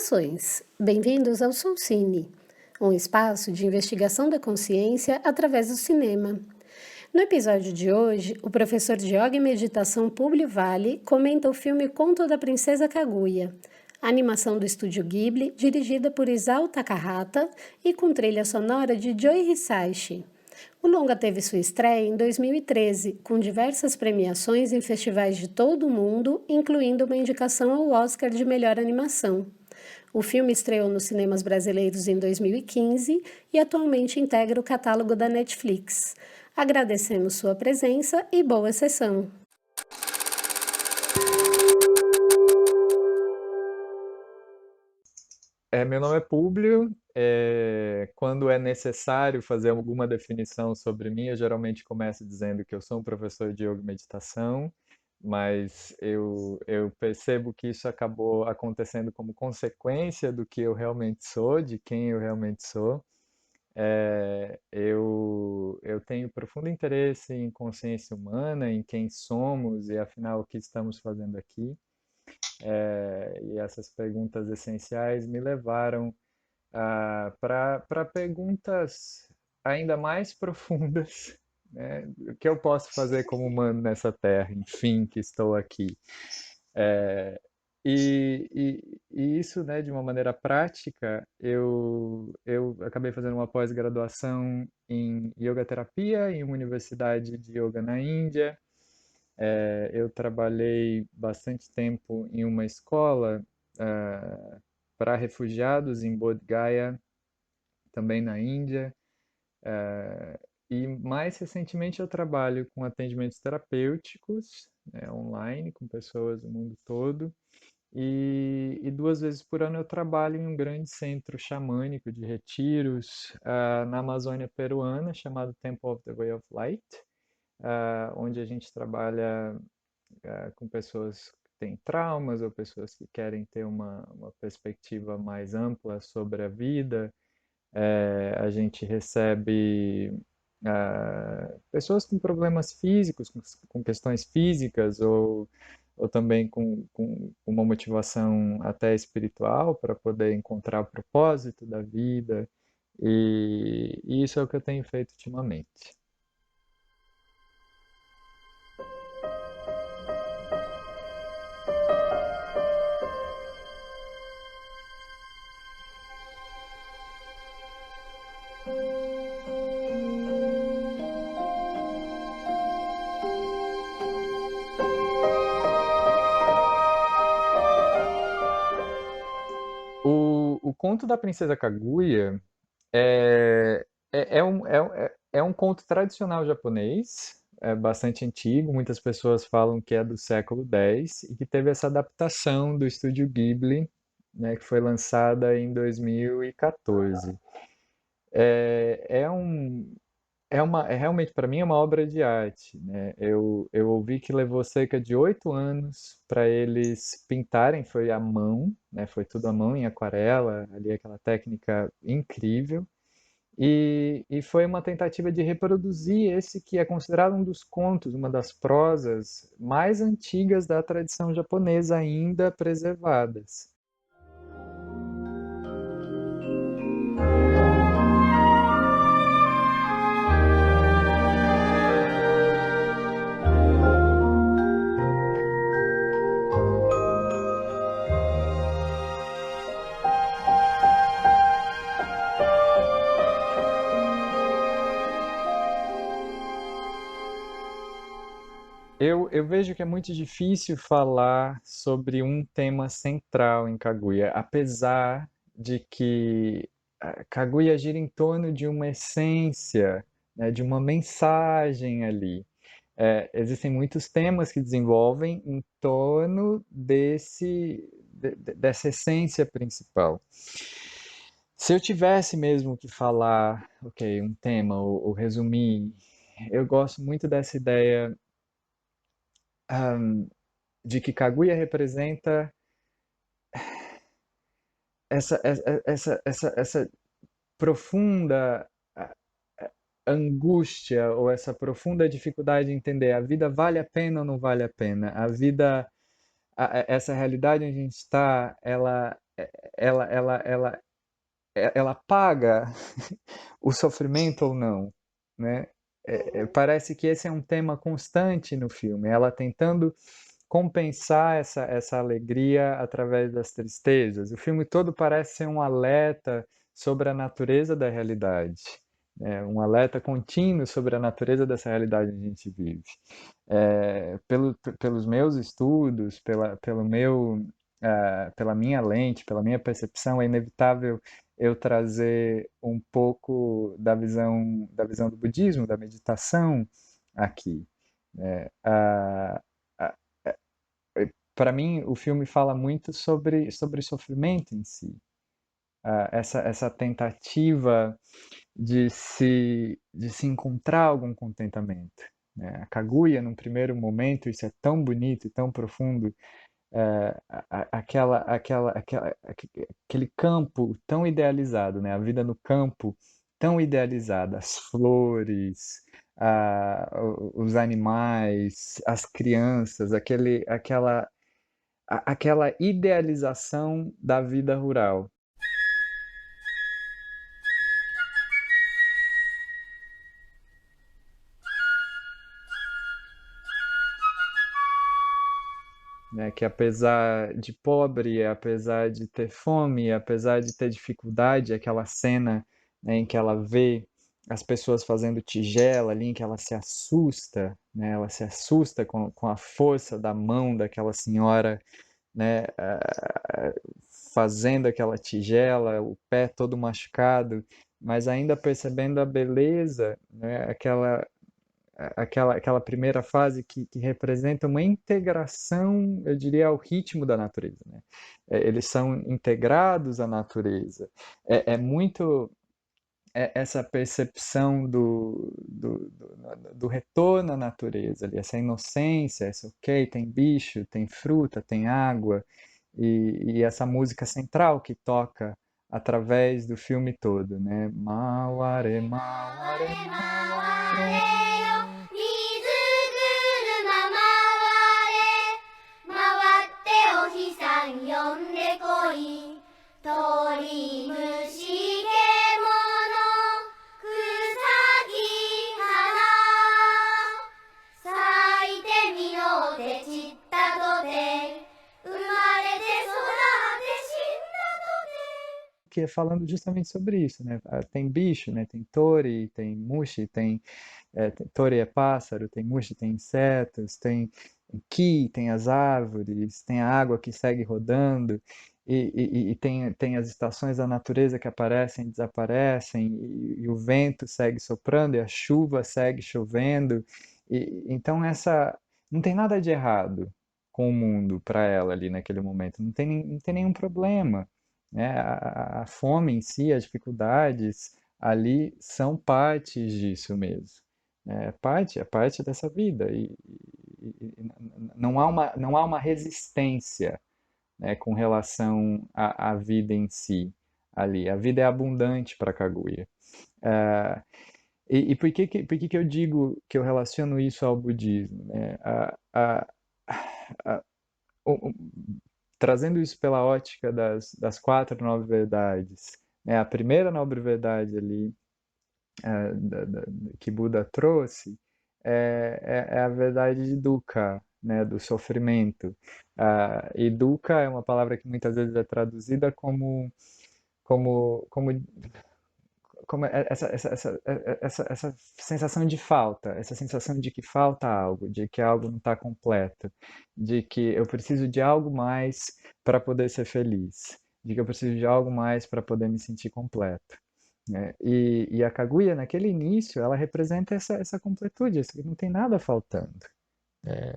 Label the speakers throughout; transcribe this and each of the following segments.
Speaker 1: Saudações! Bem-vindos ao Soulcine, um espaço de investigação da consciência através do cinema. No episódio de hoje, o professor de Yoga e Meditação Publio Vale comenta o filme Conto da Princesa Kaguya, animação do estúdio Ghibli, dirigida por Isao Takahata e com trilha sonora de Joe Hisaishi. O longa teve sua estreia em 2013, com diversas premiações em festivais de todo o mundo, incluindo uma indicação ao Oscar de Melhor Animação. O filme estreou nos cinemas brasileiros em 2015 e atualmente integra o catálogo da Netflix. Agradecemos sua presença e boa sessão!
Speaker 2: Meu nome é Públio. Quando é necessário fazer alguma definição sobre mim, eu geralmente começo dizendo que eu sou um professor de yoga e meditação, mas eu percebo que isso acabou acontecendo como consequência do que eu realmente sou, de quem eu realmente sou. Eu tenho profundo interesse em consciência humana, em quem somos e, afinal, o que estamos fazendo aqui. E essas perguntas essenciais me levaram para perguntas ainda mais profundas, né? O que eu posso fazer como humano nessa terra, enfim, que estou aqui. E isso, né, de uma maneira prática, eu acabei fazendo uma pós-graduação em yoga terapia em uma universidade de yoga na Índia. Eu trabalhei bastante tempo em uma escola para refugiados em Bodh Gaya, também na Índia. E mais recentemente eu trabalho com atendimentos terapêuticos, né, online, com pessoas do mundo todo. E 2 vezes por ano eu trabalho em um grande centro xamânico de retiros na Amazônia peruana, chamado Temple of the Way of Light, onde a gente trabalha com pessoas que têm traumas ou pessoas que querem ter uma perspectiva mais ampla sobre a vida. A gente recebe pessoas com problemas físicos, com questões físicas ou também com uma motivação até espiritual para poder encontrar o propósito da vida. E isso é o que eu tenho feito ultimamente. O conto da Princesa Kaguya é um conto tradicional japonês, é bastante antigo. Muitas pessoas falam que é do século X e que teve essa adaptação do estúdio Ghibli, né, que foi lançada em 2014. É, é um, realmente, para mim, é uma obra de arte, né? Eu ouvi que levou cerca de 8 anos para eles pintarem, foi à mão, né? Foi tudo à mão em aquarela, ali aquela técnica incrível. E foi uma tentativa de reproduzir esse que é considerado um dos contos, uma das prosas mais antigas da tradição japonesa ainda preservadas. Eu vejo que é muito difícil falar sobre um tema central em Kaguya, apesar de que Kaguya gira em torno de uma essência, né, de uma mensagem ali. Existem muitos temas que desenvolvem em torno dessa essência principal. Se eu tivesse mesmo que falar, ok, um tema ou resumir, eu gosto muito dessa ideia de que Kaguya representa essa profunda angústia ou essa profunda dificuldade de entender a vida vale a pena ou não vale a pena. A vida, essa realidade onde a gente está, ela ela paga o sofrimento ou não, né? Parece que esse é um tema constante no filme, ela tentando compensar essa alegria através das tristezas. O filme todo parece ser um alerta sobre a natureza da realidade, né? Um alerta contínuo sobre a natureza dessa realidade que a gente vive. Pelos meus estudos, pela minha lente, pela minha percepção, é inevitável eu trazer um pouco da visão do budismo, da meditação aqui, né? Para mim, o filme fala muito sobre sofrimento em si, essa tentativa de se encontrar algum contentamento, né? A Kaguya, num primeiro momento, isso é tão bonito e tão profundo, aquele campo tão idealizado, né? A vida no campo tão idealizada, as flores, os animais, as crianças, aquela idealização da vida rural, né? Que apesar de pobre, apesar de ter fome, apesar de ter dificuldade, aquela cena, né, em que ela vê as pessoas fazendo tigela ali, em que ela se assusta, né? Ela se assusta com a força da mão daquela senhora, né? Fazendo aquela tigela, o pé todo machucado, mas ainda percebendo a beleza, né? Aquela primeira fase que representa uma integração, eu diria, ao ritmo da natureza, né? Eles são integrados à natureza. Muito essa percepção do retorno à natureza, ali, essa inocência, essa ok, tem bicho, tem fruta, tem água, e essa música central que toca através do filme todo, né? Maware, maware, maware. Que é falando justamente sobre isso, né? Tem bicho, né? Tem tori, tem mushi, tori é pássaro, tem mushi, tem insetos, tem ki, tem as árvores, tem a água que segue rodando, e tem as estações da natureza que aparecem e desaparecem, e o vento segue soprando, e a chuva segue chovendo. Então não tem nada de errado com o mundo para ela ali naquele momento, não tem nenhum problema, né? A fome em si, as dificuldades ali são partes disso mesmo. É parte dessa vida. E não há uma resistência, né, com relação à vida em si ali. A vida é abundante para Kaguya. Ah, e por que eu digo que eu relaciono isso ao budismo, né? A- o- o- Trazendo isso pela ótica das quatro nobres verdades, né? A primeira nobre verdade ali, que Buda trouxe é a verdade de dukkha, né, do sofrimento. E dukkha é uma palavra que muitas vezes é traduzida como, como, como essa sensação de falta, essa sensação de que falta algo, de que algo não está completo, de que eu preciso de algo mais para poder ser feliz, de que eu preciso de algo mais para poder me sentir completo, né? E a Kaguya, naquele início, ela representa essa completude, isso que não tem nada faltando.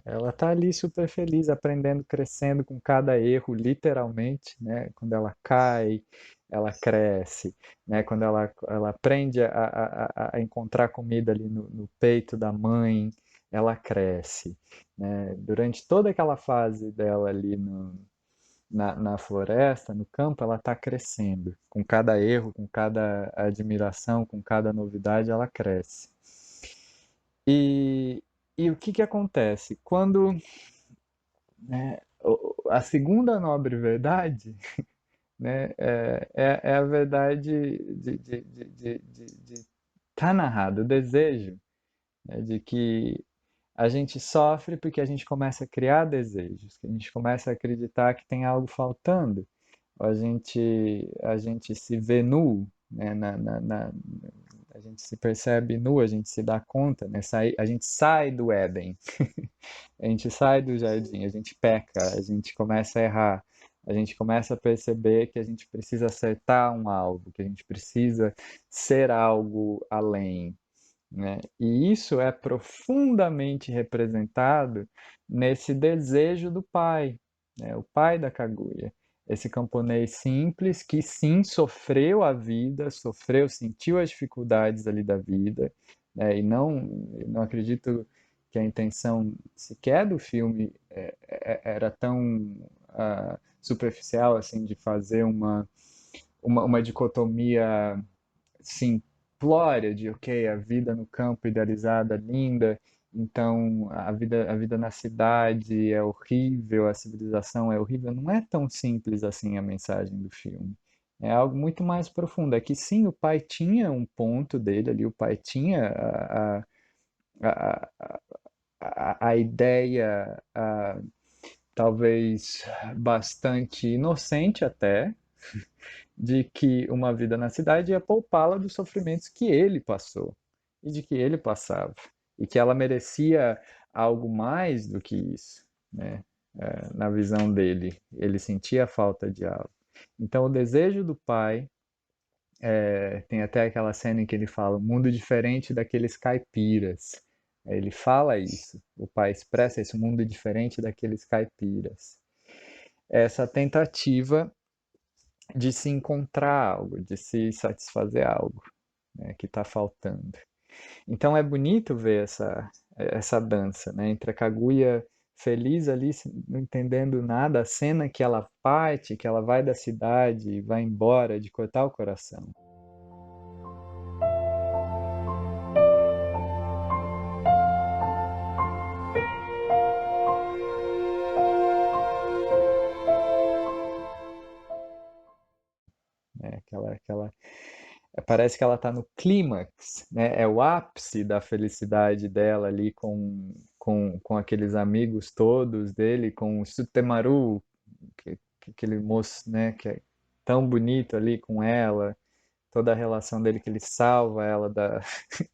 Speaker 2: Ela tá ali super feliz, aprendendo, crescendo com cada erro, literalmente, né? Quando ela cai, ela cresce, né? Quando ela aprende a encontrar comida ali no peito da mãe, ela cresce, né? Durante toda aquela fase dela ali na floresta, no campo, ela está crescendo. Com cada erro, com cada admiração, com cada novidade, ela cresce. E, e o que que acontece? Quando, né, a segunda nobre verdade né? É a verdade de tá narrado, o desejo, né? De que a gente sofre porque a gente começa a criar desejos, que a gente começa a acreditar que tem algo faltando. A gente se vê nu, né? A gente se percebe nu, a gente se dá conta, né? A gente sai do Éden, a gente sai do jardim, a gente peca, a gente começa a errar, a gente começa a perceber que a gente precisa acertar um alvo, que a gente precisa ser algo além, né? E isso é profundamente representado nesse desejo do pai, né? O pai da Kaguya. Esse camponês simples que sim sofreu a vida, sofreu, sentiu as dificuldades ali da vida, né? E não acredito que a intenção sequer do filme era tão superficial assim de fazer uma dicotomia simplória de, ok, a vida no campo idealizada, linda, então a vida na cidade é horrível, a civilização é horrível. Não é tão simples assim a mensagem do filme. É algo muito mais profundo. É que sim, o pai tinha um ponto dele ali, o pai tinha a, a ideia, talvez bastante inocente até, de que uma vida na cidade ia poupá-la dos sofrimentos que ele passou e de que ele passava, e que ela merecia algo mais do que isso, né? Na visão dele, ele sentia falta de algo. Então, o desejo do pai, tem até aquela cena em que ele fala, um mundo diferente daqueles caipiras. Ele fala isso, o pai expressa esse mundo diferente daqueles caipiras. Essa tentativa de se encontrar algo, de se satisfazer algo, né, que está faltando. Então é bonito ver essa dança, né, entre a Kaguya feliz ali, não entendendo nada, a cena que ela parte, que ela vai da cidade e vai embora, de cortar o coração. Né, parece que ela está no clímax, né? É o ápice da felicidade dela ali com aqueles amigos todos dele, com o Sutemaru, aquele moço, né, que é tão bonito ali com ela, toda a relação dele que ele salva ela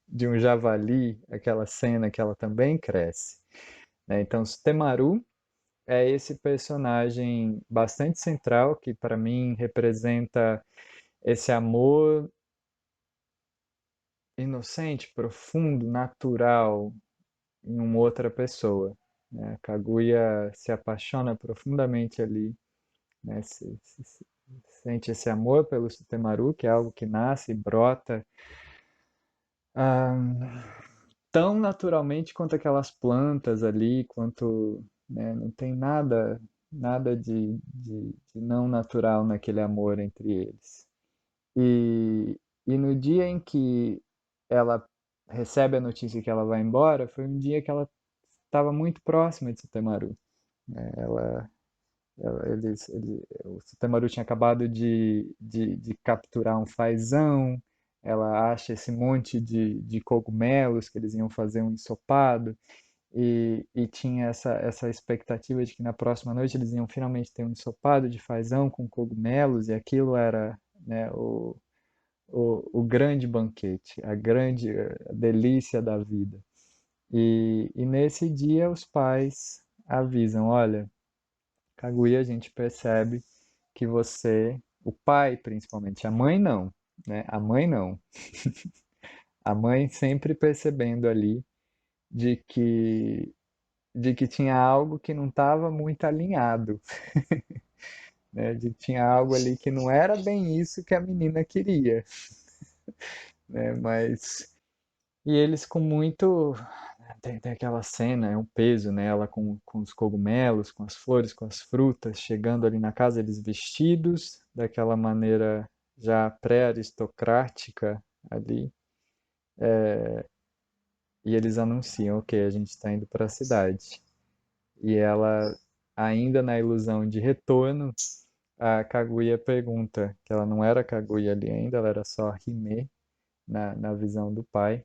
Speaker 2: de um javali, aquela cena que ela também cresce, né? Então, Sutemaru é esse personagem bastante central que para mim representa esse amor inocente, profundo, natural em uma outra pessoa, né? Kaguya se apaixona profundamente ali, né? Sente esse amor pelo Sutemaru, que é algo que nasce e brota ah, tão naturalmente quanto aquelas plantas ali, quanto, né, não tem nada de não natural naquele amor entre eles. E, e no dia em que ela recebe a notícia que ela vai embora, foi um dia que ela estava muito próxima de Sutemaru, né? O Sutemaru tinha acabado de capturar um fazão, ela acha esse monte de cogumelos que eles iam fazer um ensopado, e tinha essa expectativa de que na próxima noite eles iam finalmente ter um ensopado de fazão com cogumelos, e aquilo era, né, o grande banquete, a grande delícia da vida. E nesse dia os pais avisam, olha, Kaguya, a gente percebe que o pai principalmente, a mãe não, né? A mãe não. A mãe sempre percebendo ali de que de que tinha algo que não estava muito alinhado, né? De que tinha algo ali que não era bem isso que a menina queria, né? Mas e eles com muito tem aquela cena, é um peso, né? Ela com os cogumelos, com as flores, com as frutas, chegando ali na casa, eles vestidos daquela maneira já pré-aristocrática ali, e eles anunciam, ok, a gente está indo para a cidade. E ela, ainda na ilusão de retorno, a Kaguya pergunta, que ela não era Kaguya ali ainda, ela era só Hime na visão do pai.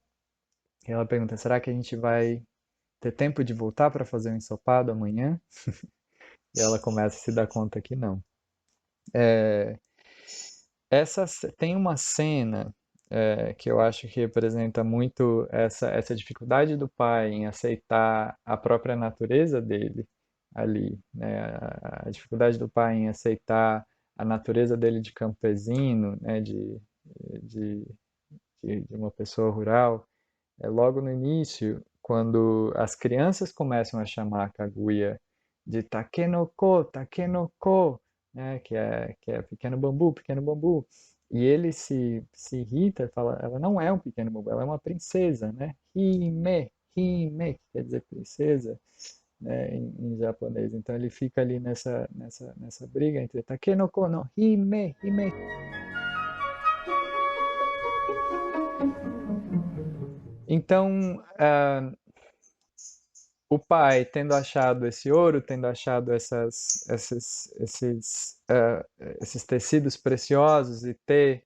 Speaker 2: E ela pergunta: será que a gente vai ter tempo de voltar para fazer um ensopado amanhã? E ela começa a se dar conta que não. É, tem uma cena que eu acho que representa muito essa dificuldade do pai em aceitar a própria natureza dele ali, né? A dificuldade do pai em aceitar a natureza dele de campesino, né? De, de uma pessoa rural. É logo no início, quando as crianças começam a chamar a Kaguya de Takenoko, Takenoko, né, que é pequeno bambu, pequeno bambu. E ele se irrita e fala, ela não é um pequeno bambu, ela é uma princesa, né? Hime, Hime, que quer dizer princesa, né, em japonês. Então ele fica ali nessa briga entre Takenoko no Hime, Hime. Então, o pai, tendo achado esse ouro, tendo achado esses tecidos preciosos e ter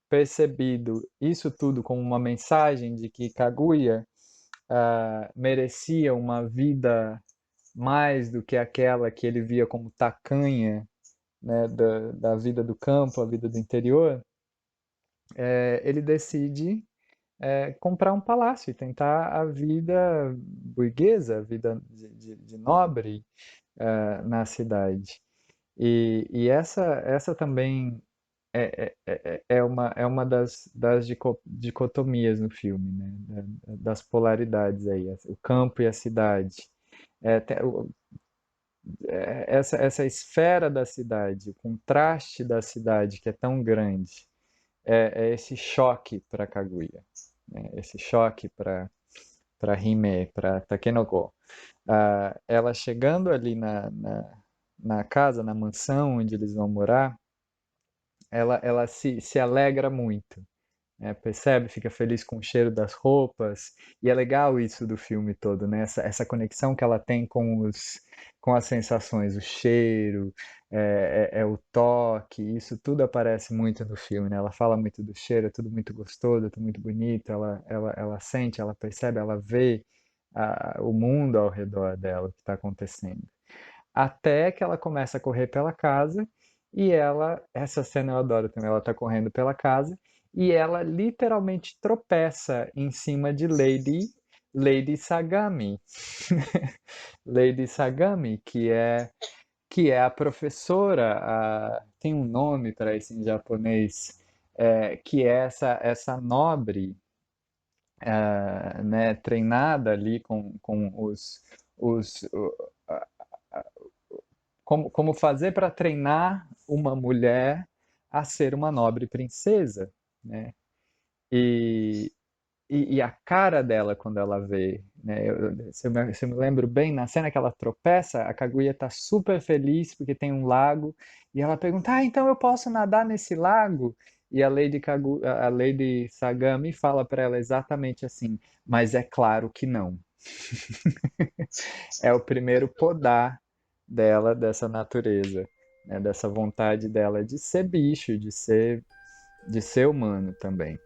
Speaker 2: percebido isso tudo como uma mensagem de que Kaguya merecia uma vida mais do que aquela que ele via como tacanha, né, da vida do campo, a vida do interior, ele decide comprar um palácio e tentar a vida burguesa, a vida de nobre na cidade. E essa também é uma das dicotomias no filme, né? Das polaridades aí, o campo e a cidade. Essa esfera da cidade, o contraste da cidade que é tão grande, é esse choque para Kaguya, né? Esse choque para Hime, para Takenoko. Ela chegando ali na casa, na mansão onde eles vão morar, ela se alegra muito, né? Percebe, fica feliz com o cheiro das roupas, e é legal isso do filme todo, né? Essa conexão que ela tem com as sensações, o cheiro, o toque, isso tudo aparece muito no filme, né? Ela fala muito do cheiro, é tudo muito gostoso, é tudo muito bonito, ela sente, ela percebe, ela vê o mundo ao redor dela, o que está acontecendo. Até que ela começa a correr pela casa e essa cena eu adoro também, ela tá correndo pela casa e ela literalmente tropeça em cima de Lady Sagami. Lady Sagami, que é a professora, tem um nome para isso em japonês, que é essa nobre, né, treinada ali com os, como fazer para treinar uma mulher a ser uma nobre princesa, né? E, e a cara dela quando ela vê, né? Se eu me lembro bem, na cena que ela tropeça, a Kaguya tá super feliz porque tem um lago e ela pergunta: ah, então eu posso nadar nesse lago? E a Lady Sagami fala para ela exatamente assim: mas é claro que não. É o primeiro podar dela, dessa natureza, né? Dessa vontade dela de ser bicho, de ser humano também.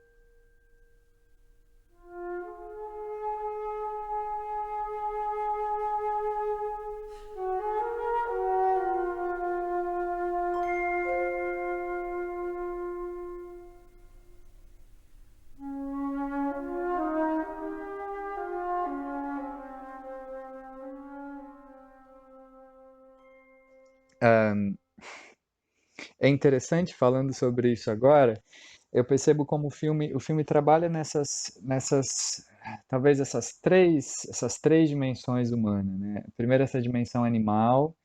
Speaker 2: É interessante falando sobre isso agora, eu percebo como o filme trabalha talvez essas três dimensões humanas, né? Primeiro essa dimensão animal,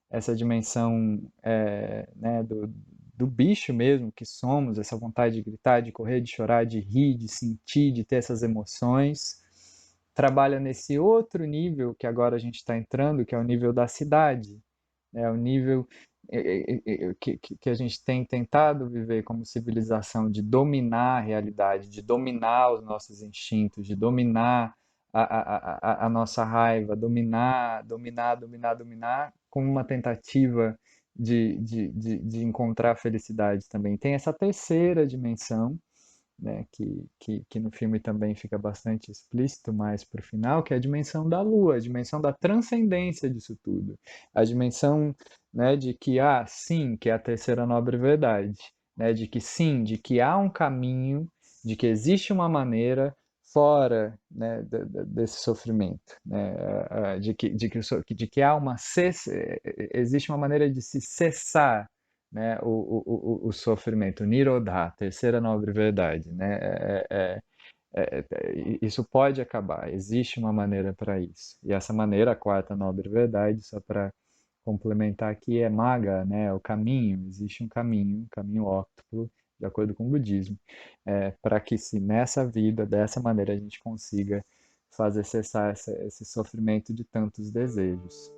Speaker 2: essa dimensão né, do bicho mesmo que somos, essa vontade de gritar, de correr, de chorar, de rir, de sentir, de ter essas emoções. Trabalha nesse outro nível que agora a gente está entrando, que é o nível da cidade, né? O nível que a gente tem tentado viver como civilização de dominar a realidade, de dominar os nossos instintos, de dominar a nossa raiva, dominar, dominar, dominar, dominar, como uma tentativa de encontrar felicidade também. Tem essa terceira dimensão, né, que no filme também fica bastante explícito mais para o final, que é a dimensão da lua, a dimensão da transcendência disso tudo. A dimensão, né, de que, sim, que é a terceira nobre verdade, né, de que sim, de que há um caminho, de que existe uma maneira fora, né, desse sofrimento, né, de que há existe uma maneira de se cessar, né, o sofrimento, Nirodha, terceira nobre verdade, né, isso pode acabar, existe uma maneira para isso. E essa maneira, a quarta nobre verdade, só para complementar aqui, é Magga, né, o caminho, existe um caminho óctuplo, de acordo com o budismo, para que se nessa vida, dessa maneira, a gente consiga fazer cessar esse sofrimento de tantos desejos.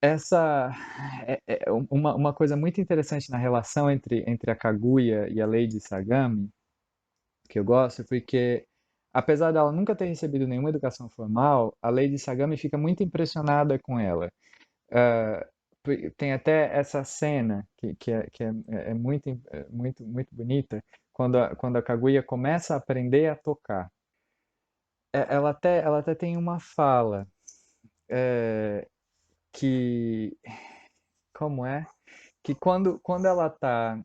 Speaker 2: Essa é uma coisa muito interessante na relação entre a Kaguya e a Lady Sagami, que eu gosto, porque apesar dela nunca ter recebido nenhuma educação formal, a Lady Sagami fica muito impressionada com ela. Ah, tem até essa cena que é muito bonita, quando a Kaguya começa a aprender a tocar. Ela até tem uma fala, que, como é? Que quando ela tá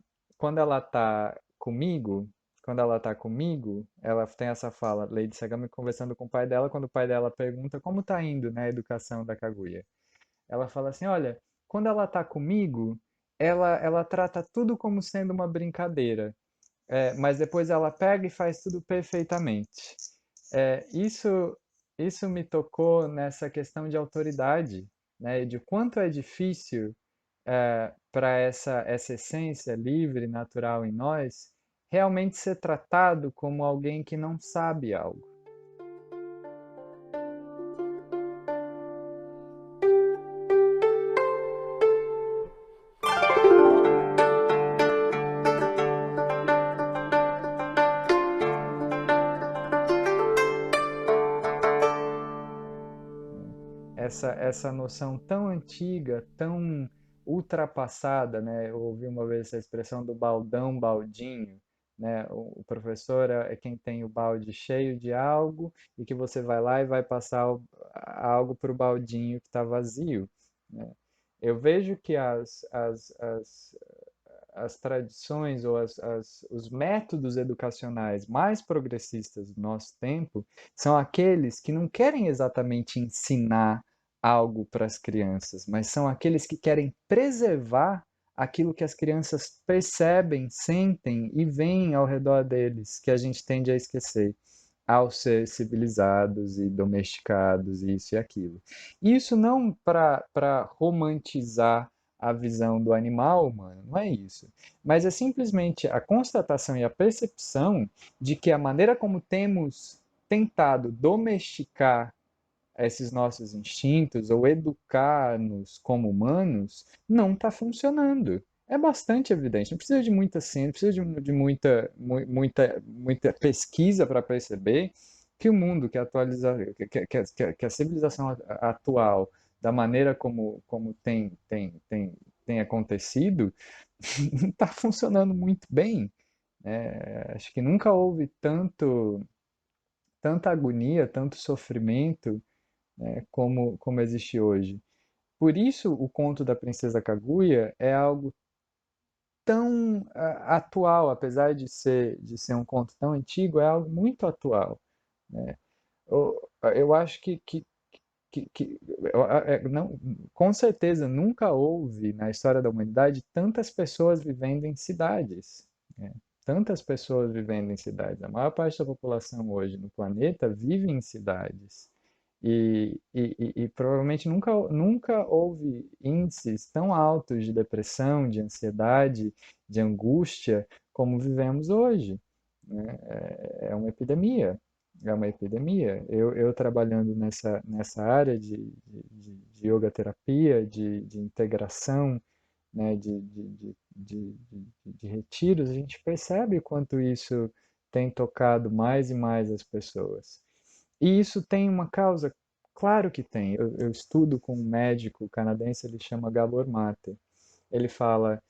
Speaker 2: comigo, ela tem essa fala, Lady Sagami conversando com o pai dela, quando o pai dela pergunta como tá indo, né, a educação da Kaguya. Ela fala assim, olha, quando ela tá comigo, ela trata tudo como sendo uma brincadeira, mas depois ela pega e faz tudo perfeitamente. Isso me tocou nessa questão de autoridade, né, de quanto é difícil, para essa essência livre, natural em nós, realmente ser tratado como alguém que não sabe algo. Essa noção tão antiga, tão ultrapassada, né? Eu ouvi uma vez essa expressão do baldão, baldinho, né? O professor é quem tem o balde cheio de algo e que você vai lá e vai passar algo para o baldinho que está vazio, né? Eu vejo que as tradições ou os métodos educacionais mais progressistas do nosso tempo são aqueles que não querem exatamente ensinar algo para as crianças, mas são aqueles que querem preservar aquilo que as crianças percebem, sentem e veem ao redor deles, que a gente tende a esquecer ao ser civilizados e domesticados, isso e aquilo. Isso não para romantizar a visão do animal humano, não é isso. Mas é simplesmente a constatação e a percepção de que a maneira como temos tentado domesticar esses nossos instintos ou educar-nos como humanos não está funcionando. É bastante evidente. Não precisa de muita ciência, não precisa de muita pesquisa para perceber que o mundo, que a civilização atual, da maneira como tem acontecido, não está funcionando muito bem, né? Acho que nunca houve tanta agonia, tanto sofrimento, né, como existe hoje. Por isso, o conto da Princesa Kaguya é algo tão atual, apesar de ser um conto tão antigo, é algo muito atual, né? Eu acho não, com certeza nunca houve na história da humanidade tantas pessoas vivendo em cidades, né? Tantas pessoas vivendo em cidades. A maior parte da população hoje no planeta vive em cidades. E provavelmente nunca houve índices tão altos de depressão, de ansiedade, de angústia como vivemos hoje, né? É uma epidemia, é uma epidemia. Eu trabalhando nessa área de yoga terapia, de integração, né, de retiros, a gente percebe o quanto isso tem tocado mais e mais as pessoas. E isso tem uma causa? Claro que tem. Eu estudo com um médico canadense, ele chama Gabor Mate. Ele fala,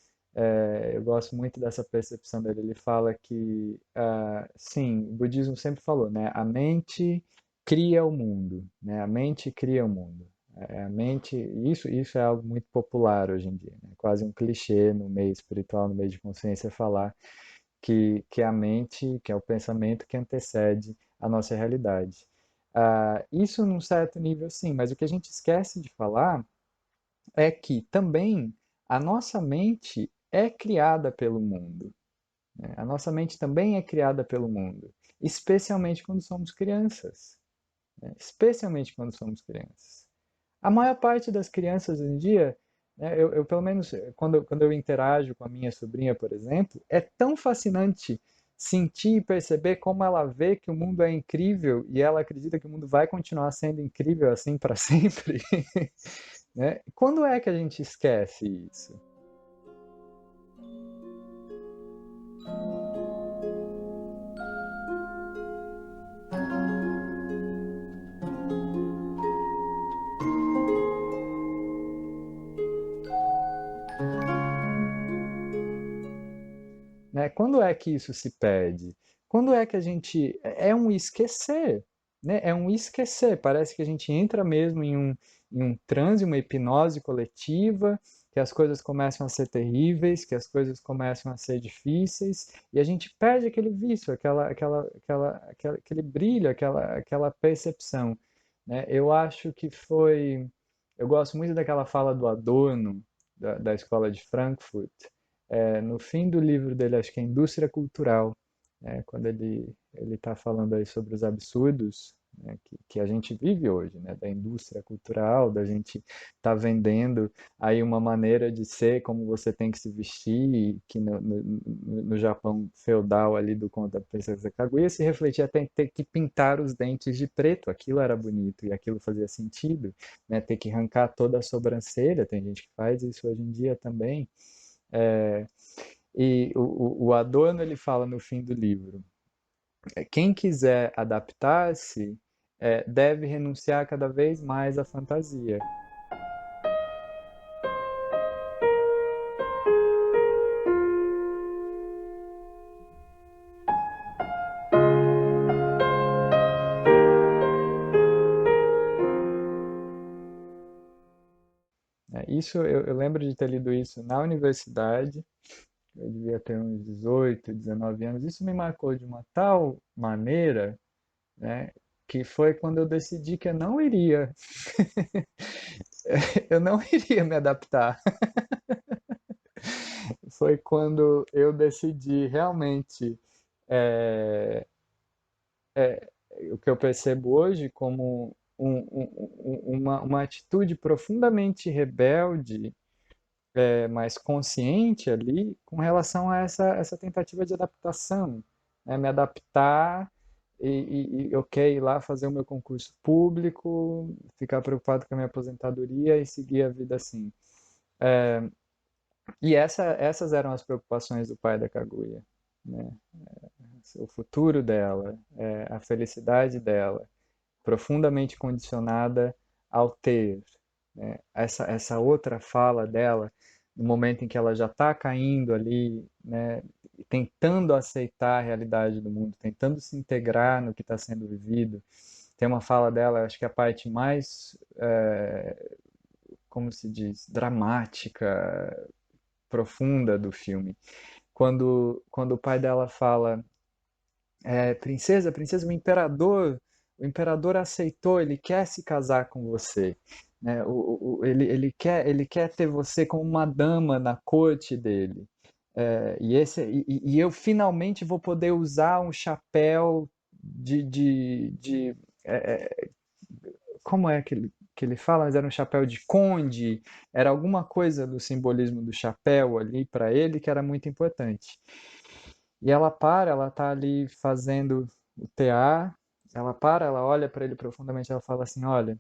Speaker 2: eu gosto muito dessa percepção dele, ele fala que, sim, o budismo sempre falou, né, a mente cria o mundo, né, a mente cria o mundo. A mente, isso é algo muito popular hoje em dia, né, quase um clichê no meio espiritual, no meio de consciência, falar que a mente, que é o pensamento que antecede a nossa realidade. Isso num certo nível, sim, mas o que a gente esquece de falar é que também a nossa mente é criada pelo mundo, né? A nossa mente também é criada pelo mundo, especialmente quando somos crianças, né? Especialmente quando somos crianças. A maior parte das crianças hoje em dia, né, eu pelo menos quando eu interajo com a minha sobrinha, por exemplo, é tão fascinante sentir e perceber como ela vê que o mundo é incrível e ela acredita que o mundo vai continuar sendo incrível assim para sempre, né? Quando é que a gente esquece isso? Né? Quando é que isso se perde? Quando é que a gente. É um esquecer, né? É um esquecer. Parece que a gente entra mesmo em um transe, uma hipnose coletiva, que as coisas começam a ser terríveis, que as coisas começam a ser difíceis, e a gente perde aquele vício, aquele brilho, aquela percepção. Né? Eu acho que foi. Eu gosto muito daquela fala do Adorno, da escola de Frankfurt, no fim do livro dele, acho que é Indústria Cultural, né, quando ele está falando aí sobre os absurdos, né, que a gente vive hoje, né, da indústria cultural, da gente estar vendendo aí uma maneira de ser, como você tem que se vestir, que no Japão feudal ali do conto da Princesa Kaguya se refletia até em ter que pintar os dentes de preto, aquilo era bonito e aquilo fazia sentido, né, ter que arrancar toda a sobrancelha, tem gente que faz isso hoje em dia também, é, e o Adorno ele fala no fim do livro, quem quiser adaptar-se deve renunciar cada vez mais à fantasia. Isso eu lembro de ter lido isso na universidade, eu devia ter uns 18, 19 anos. Isso me marcou de uma tal maneira, né, que foi quando eu decidi que eu não iria, eu não iria me adaptar. Foi quando eu decidi realmente é, o que eu percebo hoje como uma atitude profundamente rebelde, mas consciente ali, com relação a essa tentativa de adaptação, né? Me adaptar ok, ir lá fazer o meu concurso público, ficar preocupado com a minha aposentadoria e seguir a vida assim. E essas eram as preocupações do pai da Kaguya, né? O futuro dela, a felicidade dela, profundamente condicionada ao ter, né? Essa outra fala dela, no momento em que ela já está caindo ali, né? Tentando aceitar a realidade do mundo, tentando se integrar no que está sendo vivido. Tem uma fala dela, acho que é a parte mais, como se diz, dramática, profunda do filme. Quando o pai dela fala, princesa, princesa, o imperador aceitou, ele quer se casar com você, né? Ele quer ter você como uma dama na corte dele. E eu finalmente vou poder usar um chapéu de como é que ele fala? Mas era um chapéu de conde, era alguma coisa do simbolismo do chapéu ali para ele que era muito importante. E ela tá ali fazendo o TA, ela olha para ele profundamente, ela fala assim, olha,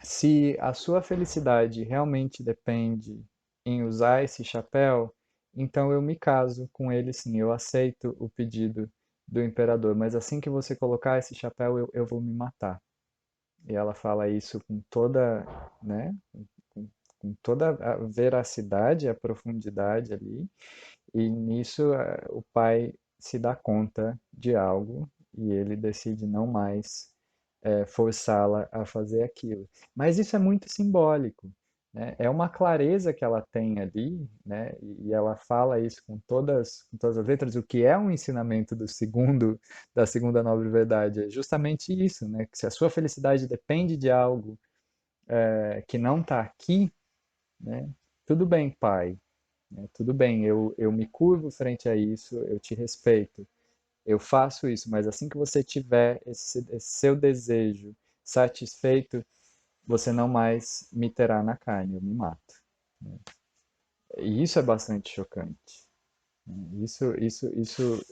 Speaker 2: se a sua felicidade realmente depende em usar esse chapéu, então eu me caso com ele sim, eu aceito o pedido do imperador, mas assim que você colocar esse chapéu, eu vou me matar. E ela fala isso com toda, né, com, com toda a veracidade, a profundidade ali, e nisso o pai se dá conta de algo e ele decide não mais forçá-la a fazer aquilo. Mas isso é muito simbólico, né? É uma clareza que ela tem ali, né? E ela fala isso com todas as letras, o que é um ensinamento da segunda nobre verdade, é justamente isso, né? Que se a sua felicidade depende de algo que não está aqui, né? Tudo bem, pai, né? Tudo bem, eu me curvo frente a isso, eu te respeito, eu faço isso, mas assim que você tiver esse seu desejo satisfeito, você não mais me terá na carne, eu me mato. E isso é bastante chocante.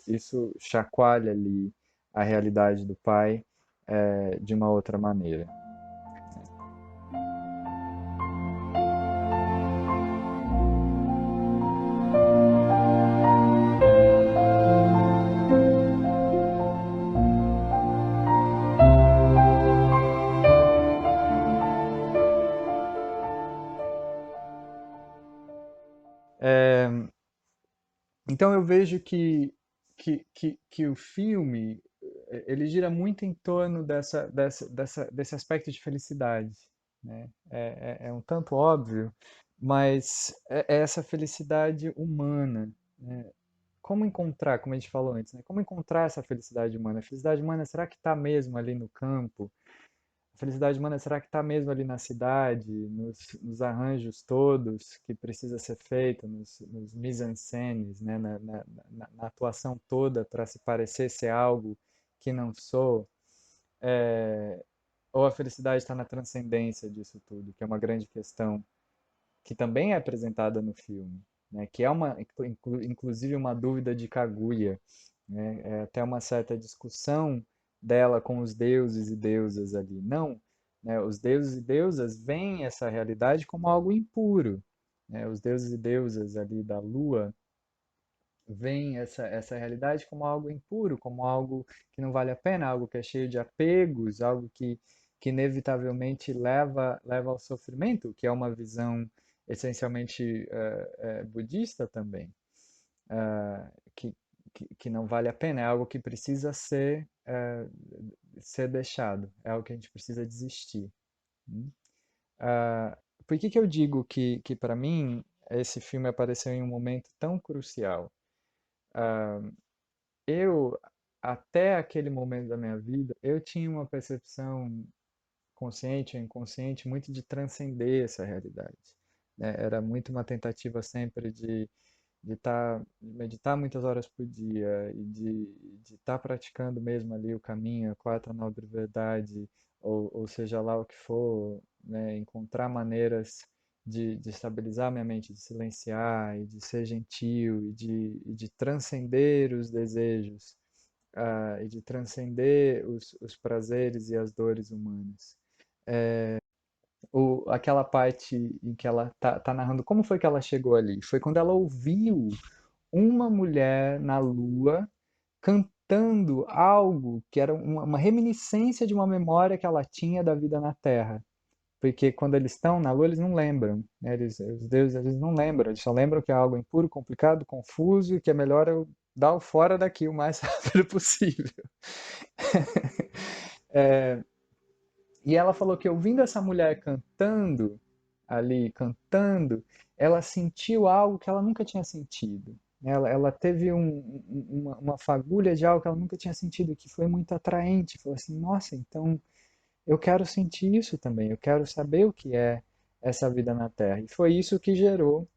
Speaker 2: Isso chacoalha ali a realidade do pai de uma outra maneira. Então eu vejo que o filme ele gira muito em torno desse aspecto de felicidade, né? É um tanto óbvio, mas é essa felicidade humana, né? Como encontrar, como a gente falou antes, né? Como encontrar essa felicidade humana? A felicidade humana, será que está mesmo ali no campo? A felicidade humana, será que está mesmo ali na cidade, nos arranjos todos que precisa ser feito, nos mise-en-scènes, né? Na atuação toda para se parecer ser algo que não sou? Ou a felicidade está na transcendência disso tudo, que é uma grande questão que também é apresentada no filme, né? Que é inclusive uma dúvida de Kaguya, né? É até uma certa discussão dela com os deuses e deusas ali. Não, né? Os deuses e deusas veem essa realidade como algo impuro, né? Os deuses e deusas ali da lua veem essa realidade como algo impuro, como algo que não vale a pena, algo que é cheio de apegos, algo que inevitavelmente leva ao sofrimento, que é uma visão essencialmente budista também, ah, que não vale a pena, é algo que precisa ser deixado, é algo que a gente precisa desistir. Hum? Ah, por que eu digo que para mim esse filme apareceu em um momento tão crucial? Eu, até aquele momento da minha vida, eu tinha uma percepção consciente ou inconsciente muito de transcender essa realidade, né? Era muito uma tentativa sempre de meditar muitas horas por dia e de estar praticando mesmo ali o caminho, a quarta nobre verdade, ou seja lá o que for, né? Encontrar maneiras de estabilizar minha mente, de silenciar e de ser gentil e de transcender os desejos, e de transcender os prazeres e as dores humanas. Aquela parte em que ela tá narrando como foi que ela chegou ali. Foi quando ela ouviu uma mulher na lua cantando algo que era uma reminiscência de uma memória que ela tinha da vida na Terra. Porque quando eles estão na lua, eles não lembram, né? Os deuses, eles não lembram, eles só lembram que é algo impuro, complicado, confuso e que é melhor eu dar o fora daqui o mais rápido possível. E ela falou que ouvindo essa mulher cantando, ali, cantando, ela sentiu algo que ela nunca tinha sentido. Ela teve uma fagulha de algo que ela nunca tinha sentido, que foi muito atraente. Falou assim, nossa, então eu quero sentir isso também, eu quero saber o que é essa vida na Terra. E foi isso que gerou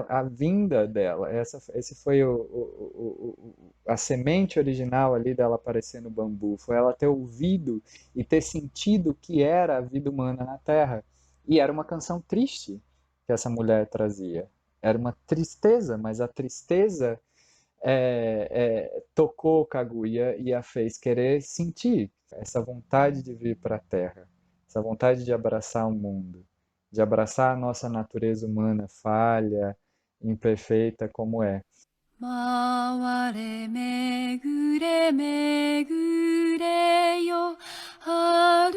Speaker 2: a vinda dela. Esse foi a semente original ali dela aparecer no bambu. Foi ela ter ouvido e ter sentido o que era a vida humana na Terra. E era uma canção triste que essa mulher trazia. Era uma tristeza, mas a tristeza tocou Kaguya e a fez querer sentir essa vontade de vir para a Terra, essa vontade de abraçar o mundo, de abraçar a nossa natureza humana falha, imperfeita como é.
Speaker 3: 回れめぐれめぐれよ遥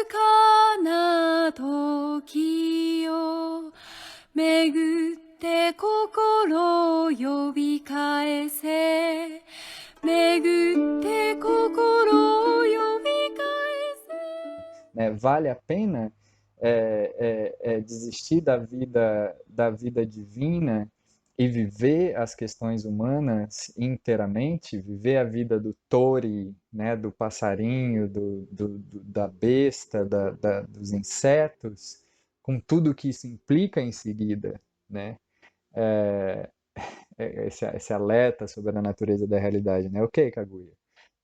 Speaker 3: かな時よ巡って心を呼び返せ巡って心を呼び返せ
Speaker 2: Né? Vale a pena desistir da vida divina e viver as questões humanas inteiramente, viver a vida do tori, né, do passarinho, da besta, dos insetos, com tudo que isso implica em seguida, né? É, esse alerta sobre a natureza da realidade, né? Ok, Kaguya,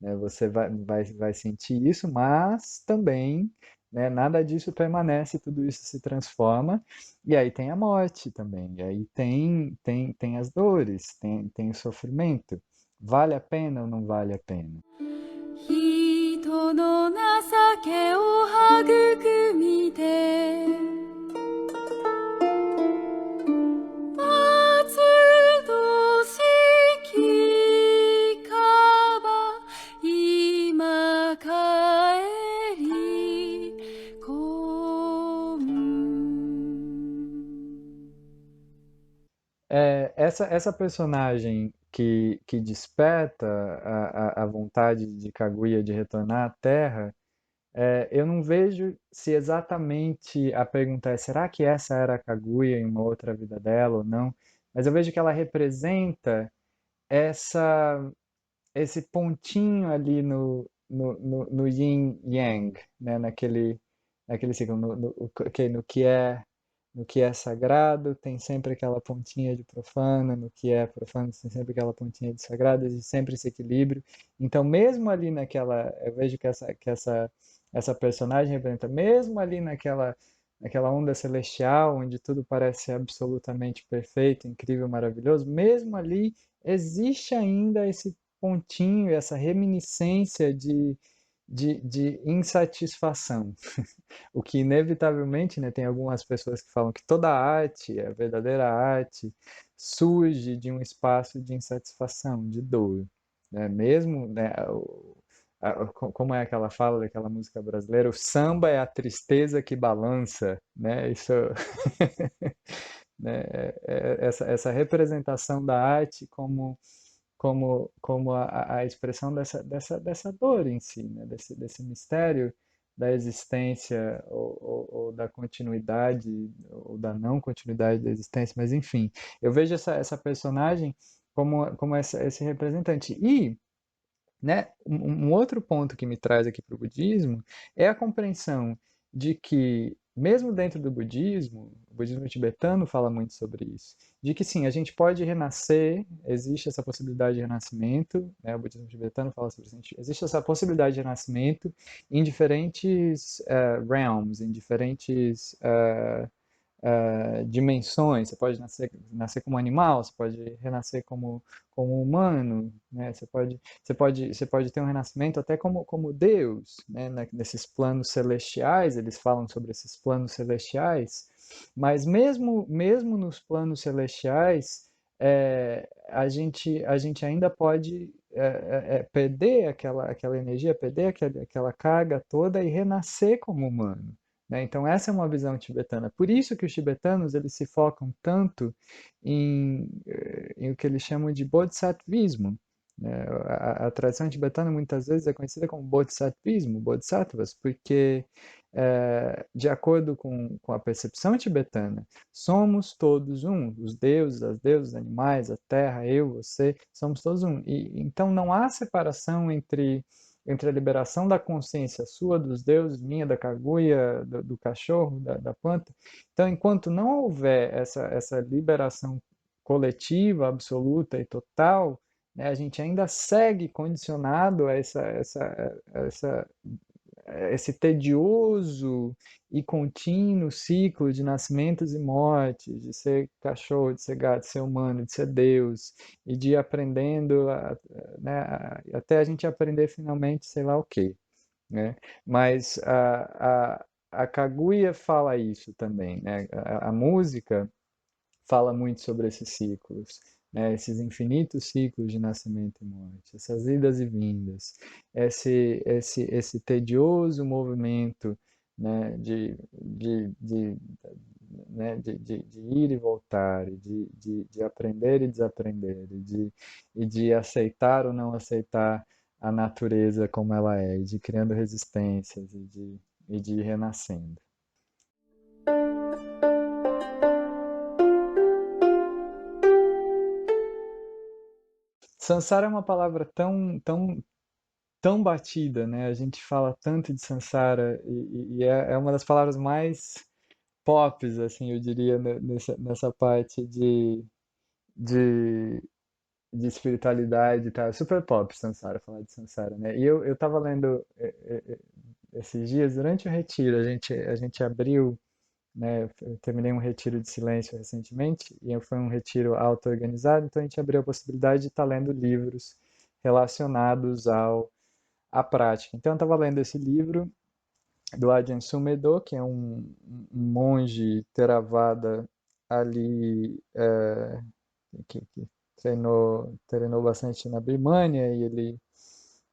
Speaker 2: né? Você vai sentir isso, mas também, né, nada disso permanece, tudo isso se transforma, e aí tem a morte também, e aí tem as dores, tem o sofrimento. Vale a pena ou não vale a pena?
Speaker 3: 人の情けを育みて松戸式かば今帰り込
Speaker 2: Essa personagem que desperta a vontade de Kaguya de retornar à Terra, eu não vejo se exatamente a pergunta é: será que essa era a Kaguya em uma outra vida dela ou não? Mas eu vejo que ela representa essa, esse pontinho ali no yin yang, né? Naquele ciclo, no que é sagrado, tem sempre aquela pontinha de profano, no que é profano, tem sempre aquela pontinha de sagrado, existe sempre esse equilíbrio. Então, mesmo ali naquela, eu vejo essa personagem representa, mesmo ali naquela onda celestial, onde tudo parece absolutamente perfeito, incrível, maravilhoso, mesmo ali existe ainda esse pontinho, essa reminiscência de insatisfação. O que inevitavelmente, né, tem algumas pessoas que falam que toda arte, a verdadeira arte, surge de um espaço de insatisfação, de dor, né? Mesmo, né, como é aquela fala daquela música brasileira, o samba é a tristeza que balança, né? Isso, né, essa representação da arte como a expressão dessa dor em si, né? Desse mistério da existência ou da continuidade ou da não continuidade da existência, mas enfim, eu vejo essa personagem como esse representante. E, né, um outro ponto que me traz aqui para o budismo é a compreensão de que, mesmo dentro do budismo, o budismo tibetano fala muito sobre isso, de que sim, a gente pode renascer, existe essa possibilidade de renascimento, né, o budismo tibetano fala sobre isso, existe essa possibilidade de renascimento em diferentes realms, em diferentes dimensões. Você pode nascer como animal, você pode renascer como humano, né? Você pode ter um renascimento até como Deus, né? Nesses planos celestiais, eles falam sobre esses planos celestiais, mas mesmo nos planos celestiais, a gente ainda pode perder aquela energia, perder aquela carga toda e renascer como humano, né? Então, essa é uma visão tibetana. Por isso que os tibetanos eles se focam tanto em o que eles chamam de bodhisattvismo, né? A tradição tibetana muitas vezes é conhecida como bodhisattvismo, bodhisattvas, porque, de acordo com a percepção tibetana, somos todos um, os deuses, as deusas, os animais, a terra, eu, você, somos todos um. E, então, não há separação entre a liberação da consciência sua, dos deuses, minha, da Kaguya, do cachorro, da planta. Então, enquanto não houver essa liberação coletiva, absoluta e total, né, a gente ainda segue condicionado a essa esse tedioso e contínuo ciclo de nascimentos e mortes, de ser cachorro, de ser gato, de ser humano, de ser Deus, e de ir aprendendo, né, até a gente aprender finalmente sei lá o quê, né? Mas a Kaguya fala isso também, né? A música fala muito sobre esses ciclos, né? Esses infinitos ciclos de nascimento e morte, essas idas e vindas, esse tedioso movimento, né? De ir e voltar, de aprender e desaprender, e de aceitar ou não aceitar a natureza como ela é, e de ir criando resistências e de ir renascendo. Sansara é uma palavra tão batida, né? A gente fala tanto de Sansara e é uma das palavras mais pops, assim, eu diria, nessa parte de, de espiritualidade, tá? Super pop Sansara, falar de Sansara, né? E eu tava lendo esses dias, durante o retiro, a gente abriu, né? Eu terminei um retiro de silêncio recentemente e foi um retiro auto-organizado, então a gente abriu a possibilidade de estar lendo livros relacionados à prática. Então eu estava lendo esse livro do Ajahn Sumedho, que é um monge Theravada ali que treinou bastante na Birmânia e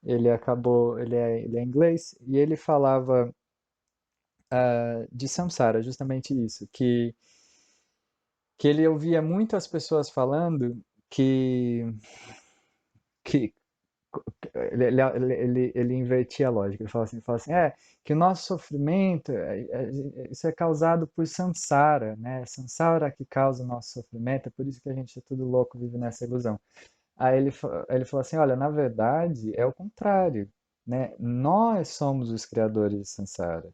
Speaker 2: ele acabou, ele é inglês e ele falava de samsara, justamente isso, que ele ouvia muito as pessoas falando que ele invertia a lógica. Ele fala assim, que o nosso sofrimento, isso é causado por samsara, né? Samsara que causa o nosso sofrimento, é por isso que a gente é tudo louco, vive nessa ilusão. Aí ele falou assim, olha, na verdade é o contrário, né? Nós somos os criadores de samsara.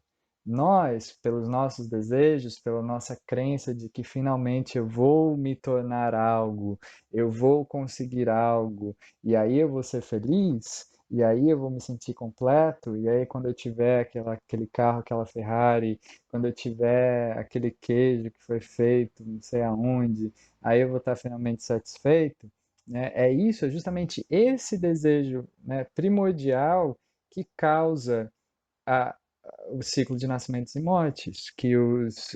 Speaker 2: Nós, pelos nossos desejos, pela nossa crença de que finalmente eu vou me tornar algo, eu vou conseguir algo, e aí eu vou ser feliz, e aí eu vou me sentir completo, e aí quando eu tiver aquele carro, aquela Ferrari, quando eu tiver aquele queijo que foi feito não sei aonde, aí eu vou estar finalmente satisfeito, né? É justamente esse desejo, né, primordial que causa a, o ciclo de nascimentos e mortes, que os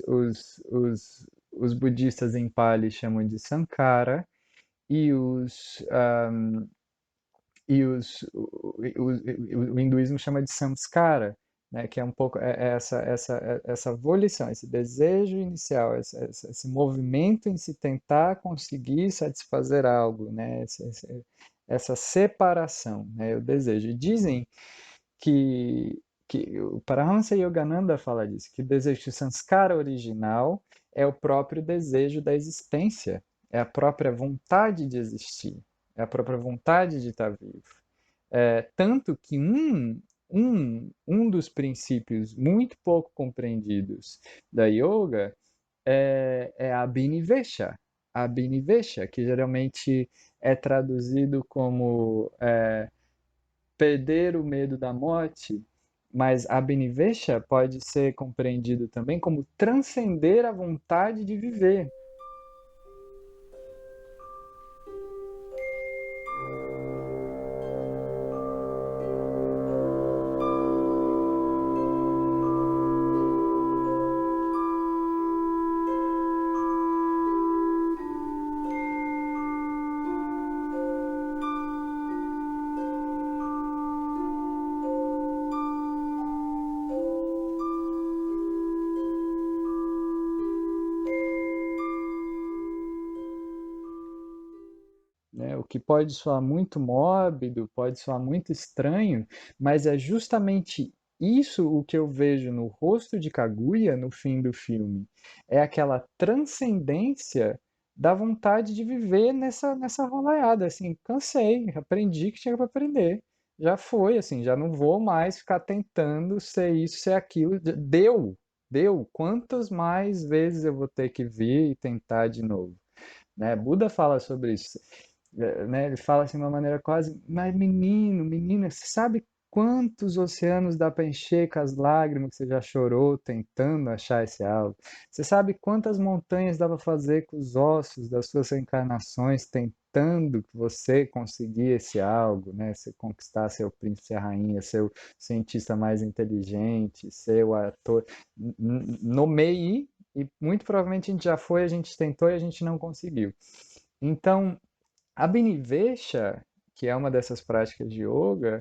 Speaker 2: budistas em Pali chamam de Sankara e o hinduísmo chama de Samskara, né, que é um pouco essa volição, esse desejo inicial, esse movimento em se tentar conseguir satisfazer algo, né, essa separação, né, o desejo. E dizem que, que o Paramahansa Yogananda fala disso, que o desejo de Sanskara original é o próprio desejo da existência, é a própria vontade de existir, é a própria vontade de estar vivo. Tanto que um dos princípios muito pouco compreendidos da yoga é a Abhinivesha. A Abhinivesha, que geralmente é traduzido como perder o medo da morte, mas Abhinivesha pode ser compreendido também como transcender a vontade de viver. Né? O que pode soar muito mórbido, pode soar muito estranho, mas é justamente isso o que eu vejo no rosto de Kaguya no fim do filme. É aquela transcendência da vontade de viver nessa rolaiada. Assim, cansei, aprendi que tinha para aprender. Já foi, assim, já não vou mais ficar tentando ser isso, ser aquilo. Deu. Quantas mais vezes eu vou ter que vir e tentar de novo? Né? Buda fala sobre isso, né? Ele fala assim de uma maneira quase, mas menino, menina, você sabe quantos oceanos dá para encher com as lágrimas que você já chorou tentando achar esse algo? Você sabe quantas montanhas dá para fazer com os ossos das suas reencarnações tentando que você conseguir esse algo, né? Você conquistar seu príncipe e a rainha, seu cientista mais inteligente, seu ator. Nomeie, e muito provavelmente a gente já foi, a gente tentou e a gente não conseguiu. Então, a Abhinivesha, que é uma dessas práticas de yoga,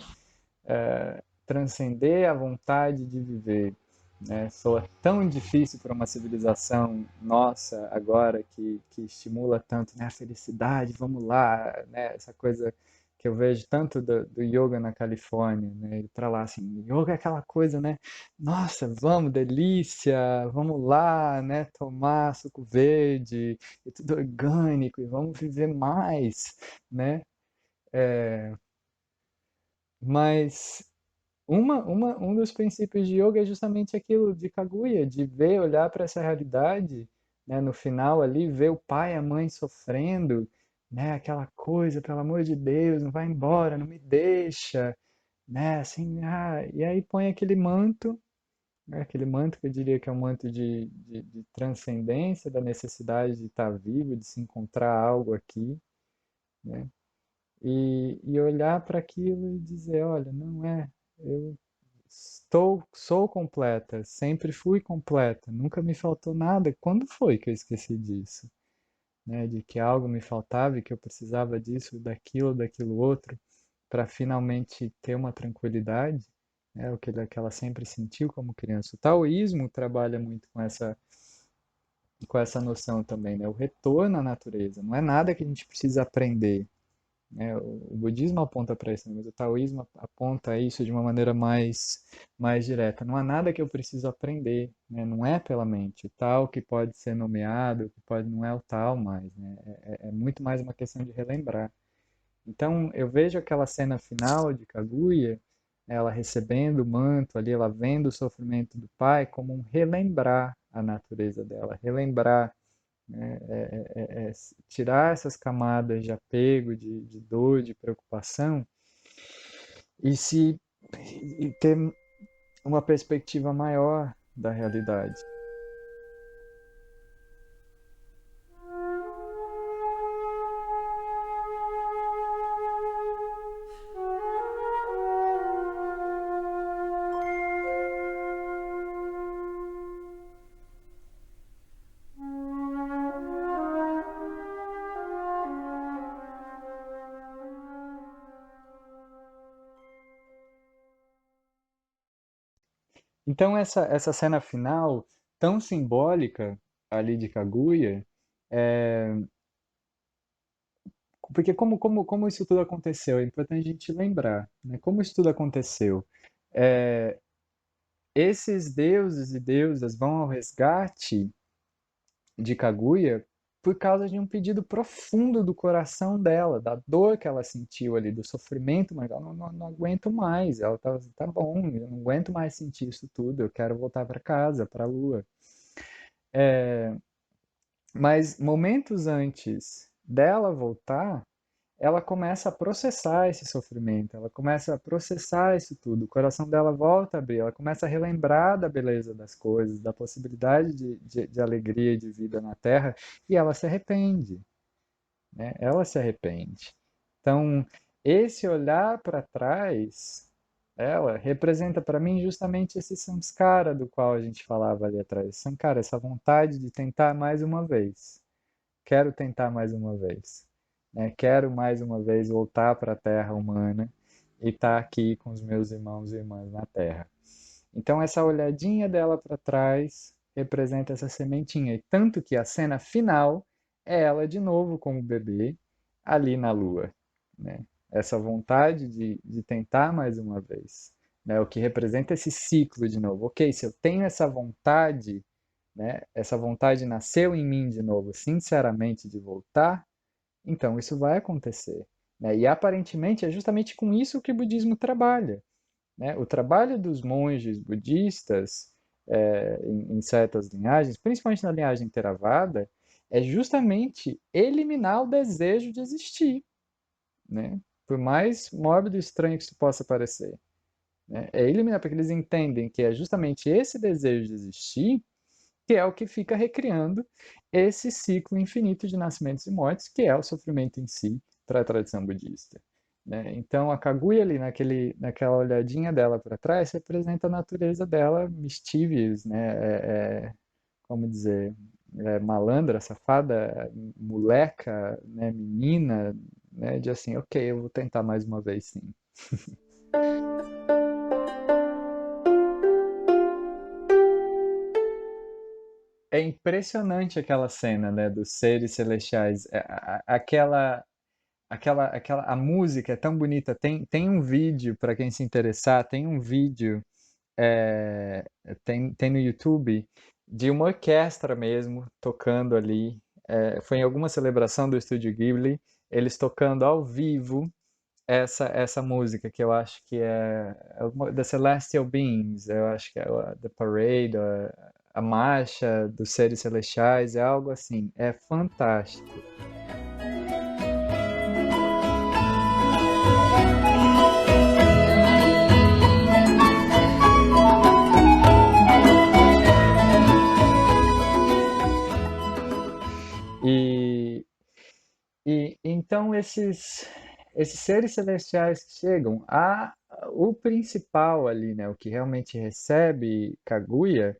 Speaker 2: transcender a vontade de viver, né? Soa tão difícil para uma civilização nossa agora que estimula tanto, né, a felicidade, vamos lá, né? Essa coisa que eu vejo tanto do yoga na Califórnia, né? Ele para lá assim, yoga é aquela coisa, né? Nossa, vamos, delícia, vamos lá, né? Tomar suco verde, e tudo orgânico, e vamos viver mais, né? Mas um dos princípios de yoga é justamente aquilo de Kaguya, de ver, olhar para essa realidade, né, no final ali, ver o pai e a mãe sofrendo, né, aquela coisa, pelo amor de Deus, não vai embora, não me deixa, né, assim, e aí põe aquele manto, né, aquele manto que eu diria que é um manto de transcendência, da necessidade de estar vivo, de se encontrar algo aqui, né, e olhar para aquilo e dizer, olha, não é, eu sou completa, sempre fui completa, nunca me faltou nada. Quando foi que eu esqueci disso? Né? De que algo me faltava e que eu precisava disso, daquilo outro, para finalmente ter uma tranquilidade, né? O que ela sempre sentiu como criança. O taoísmo trabalha muito com essa noção também, né? O retorno à natureza. Não é nada que a gente precisa aprender, né? O budismo aponta para isso, mas o taoísmo aponta isso de uma maneira mais direta. Não há nada que eu preciso aprender, né? Não é pela mente. O tal que pode ser nomeado, que pode não é o tal mais, né? É muito mais uma questão de relembrar. Então eu vejo aquela cena final de Kaguya, ela recebendo o manto ali, ela vendo o sofrimento do pai como um relembrar a natureza dela, relembrar, né? Tirar essas camadas de apego, de dor, de preocupação e se e ter uma perspectiva maior da realidade. Então essa cena final tão simbólica ali de Kaguya, é, porque como isso tudo aconteceu, é importante a gente lembrar, né? Como isso tudo aconteceu. É, esses deuses e deusas vão ao resgate de Kaguya por causa de um pedido profundo do coração dela, da dor que ela sentiu ali, do sofrimento, mas ela não aguento mais. Ela tá bom, eu não aguento mais sentir isso tudo, eu quero voltar para casa, para a lua. Mas momentos antes dela voltar, ela começa a processar esse sofrimento, ela começa a processar isso tudo, o coração dela volta a abrir, ela começa a relembrar da beleza das coisas, da possibilidade de alegria e de vida na Terra, e ela se arrepende, né? Ela se arrepende. Então, esse olhar para trás, ela representa para mim justamente esse samskara do qual a gente falava ali atrás. Sankara, essa vontade de tentar mais uma vez. Quero tentar mais uma vez, né? Quero mais uma vez voltar para a Terra humana e estar aqui com os meus irmãos e irmãs na Terra. Então essa olhadinha dela para trás representa essa sementinha, e tanto que a cena final é ela de novo como bebê ali na Lua, né? Essa vontade de tentar mais uma vez, né? O que representa esse ciclo de novo. Ok, se eu tenho essa vontade, né? Essa vontade nasceu em mim de novo, sinceramente, de voltar, então isso vai acontecer, né? E aparentemente é justamente com isso que o budismo trabalha, né? O trabalho dos monges budistas em certas linhagens, principalmente na linhagem Theravada, é justamente eliminar o desejo de existir, né? Por mais mórbido e estranho que isso possa parecer. né? É iliminar porque eles entendem que é justamente esse desejo de existir que é o que fica recriando esse ciclo infinito de nascimentos e mortes, que é o sofrimento em si para a tradição budista. Né? Então, a Kaguya ali, naquela olhadinha dela para trás, representa a natureza dela, mischievous, né? Como dizer, malandra, safada, moleca, né? Menina, né? De assim, ok, eu vou tentar mais uma vez, sim. É impressionante aquela cena, né, dos seres celestiais. A música é tão bonita. Tem um vídeo, para quem se interessar, tem um vídeo, é, tem no YouTube, de uma orquestra mesmo, tocando ali. Foi em alguma celebração do Estúdio Ghibli, eles tocando ao vivo essa música, que eu acho que é The Celestial Beings, eu acho que é The Parade, a Marcha dos Seres Celestiais, é algo assim, é fantástico. E, e então esses seres celestiais que chegam, o principal ali, né, o que realmente recebe Kaguya,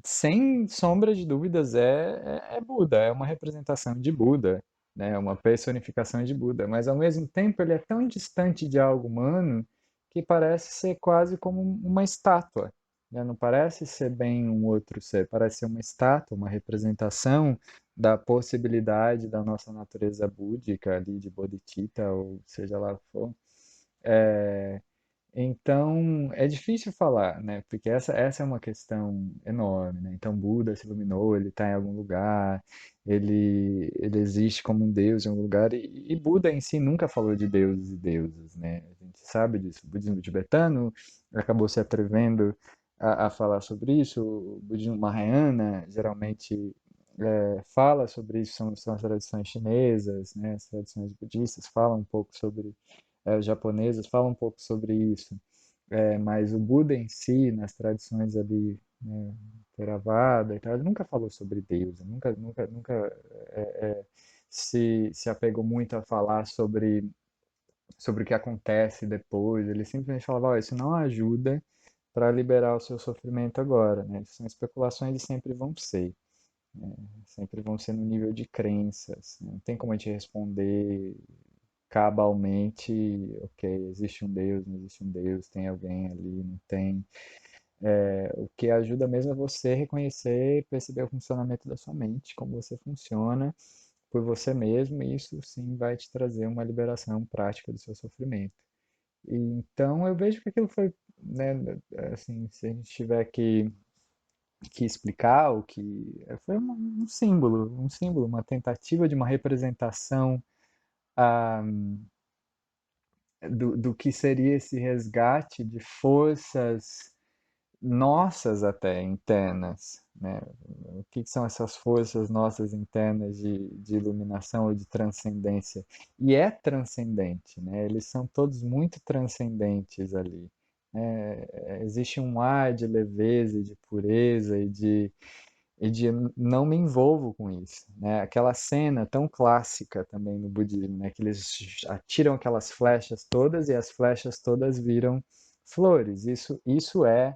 Speaker 2: sem sombra de dúvidas, é Buda, é uma representação de Buda, né? É uma personificação de Buda, mas ao mesmo tempo ele é tão distante de algo humano que parece ser quase como uma estátua, né? Não parece ser bem um outro ser, parece ser uma estátua, uma representação da possibilidade da nossa natureza búdica ali, de Bodhicitta, ou seja lá o que for. É, então, é difícil falar, né? Porque essa é uma questão enorme, né? Então, Buda se iluminou, ele está em algum lugar, ele existe como um deus em algum lugar, e Buda em si nunca falou de deuses e deusas, né? A gente sabe disso. O budismo tibetano acabou se atrevendo a falar sobre isso, o budismo Mahayana geralmente fala sobre isso, são as tradições chinesas, né? As tradições budistas falam um pouco sobre japonesas falam um pouco sobre isso, mas o Buda em si, nas tradições ali, né, Theravada e tal, ele nunca falou sobre Deus, nunca se apegou muito a falar sobre o que acontece depois, ele simplesmente falava, oh, isso não ajuda para liberar o seu sofrimento agora, né? São especulações e sempre vão ser, né? Sempre vão ser no nível de crenças, né? Não tem como a gente responder cabalmente, ok, existe um Deus, não existe um Deus, tem alguém ali, não tem. O que ajuda mesmo é você reconhecer e perceber o funcionamento da sua mente, como você funciona por você mesmo, e isso sim vai te trazer uma liberação prática do seu sofrimento. E, então eu vejo que aquilo foi, né, assim, se a gente tiver que explicar o que foi um símbolo, uma tentativa de uma representação ah, do que seria esse resgate de forças nossas até internas, né? O que são essas forças nossas internas de iluminação ou de transcendência? E é transcendente, né? Eles são todos muito transcendentes ali. Existe um ar de leveza e de pureza e de não me envolvo com isso, né? Aquela cena tão clássica também no budismo, né? Que eles atiram aquelas flechas todas e as flechas todas viram flores. Isso é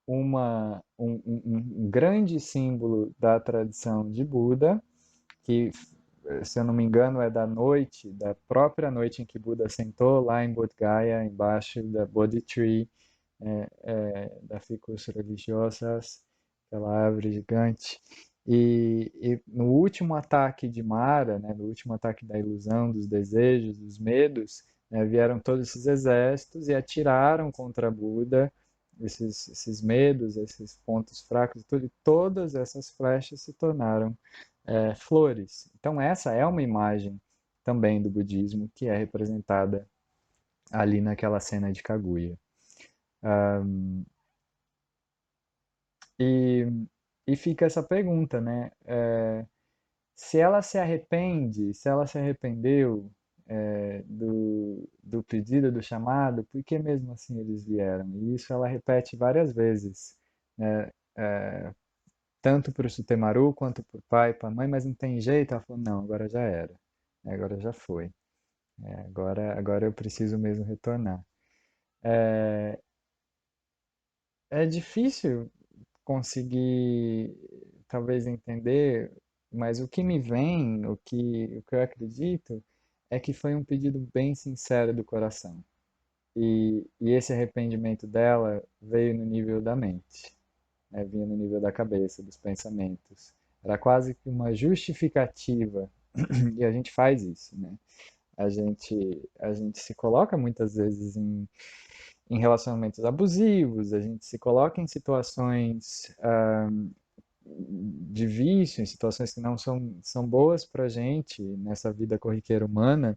Speaker 2: um grande símbolo da tradição de Buda, que, se eu não me engano, é da própria noite em que Buda sentou lá em Bodh Gaya, embaixo da Bodhi Tree, das ficus religiosas, aquela árvore gigante. E no último ataque de Mara, né, no último ataque da ilusão, dos desejos, dos medos, né, vieram todos esses exércitos e atiraram contra Buda esses medos, esses pontos fracos, e todas essas flechas se tornaram flores. Então essa é uma imagem também do budismo que é representada ali naquela cena de Kaguya. E, e fica essa pergunta, né? Se ela se arrepende, se ela se arrependeu, do pedido, do chamado, por que mesmo assim eles vieram? E isso ela repete várias vezes, né? Tanto para o Sutemaru quanto para o pai, para a mãe, mas não tem jeito. Ela falou, não, agora já era, agora já foi, agora eu preciso mesmo retornar. É difícil conseguir, talvez, entender, mas o que me vem, o que eu acredito, é que foi um pedido bem sincero do coração. E esse arrependimento dela veio no nível da mente, né? Vinha no nível da cabeça, dos pensamentos. Era quase que uma justificativa, e a gente faz isso, né? A gente se coloca muitas vezes em relacionamentos abusivos, a gente se coloca em situações de vício, em situações que não são boas para a gente nessa vida corriqueira humana,